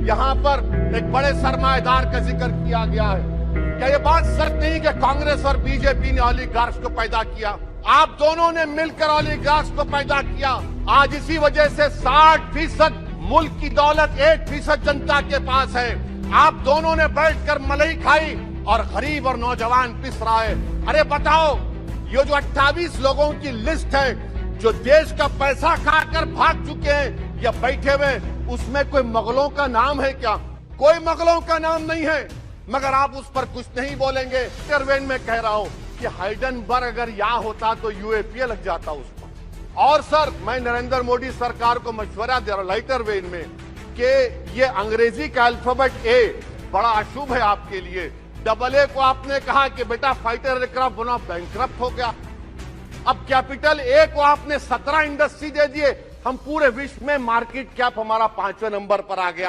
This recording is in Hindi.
यहाँ पर एक बड़े सरमाएदार का जिक्र किया गया है। क्या ये बात सच नहीं कि कांग्रेस और बीजेपी ने ओलिगार्क्स को पैदा किया? आप दोनों ने मिलकर ओलिगार्क्स को पैदा किया। आज इसी वजह से 60% मुल्क की दौलत 1% जनता के पास है। आप दोनों ने बैठकर मलाई खाई और गरीब और नौजवान पिस रहा है। अरे बताओ, ये जो 28 लोगों की लिस्ट है जो देश का पैसा खाकर भाग चुके हैं या बैठे हुए, उसमें कोई मुगलों का नाम है क्या? कोई मुगलों का नाम नहीं है, मगर आप उस पर कुछ नहीं बोलेंगे। टरवेन में कह रहा हूं कि हाइडेनबर्ग अगर यहाँ होता तो यूएपीए लग जाता उस पर। और सर, मैं नरेंद्र मोदी सरकार को मशवरा दे रहा हूं लाइटर वेन में कि ये अंग्रेजी का अल्फाबेट ए बड़ा अशुभ है आपके लिए। डबल ए को आपने कहा कि बेटा फाइटर एयरक्राफ्ट बना, बैंकरप्ट हो गया। अब कैपिटल ए को आपने 17 इंडस्ट्री दे दिए, हम पूरे विश्व में मार्केट कैप हमारा 5वें नंबर पर आ गया।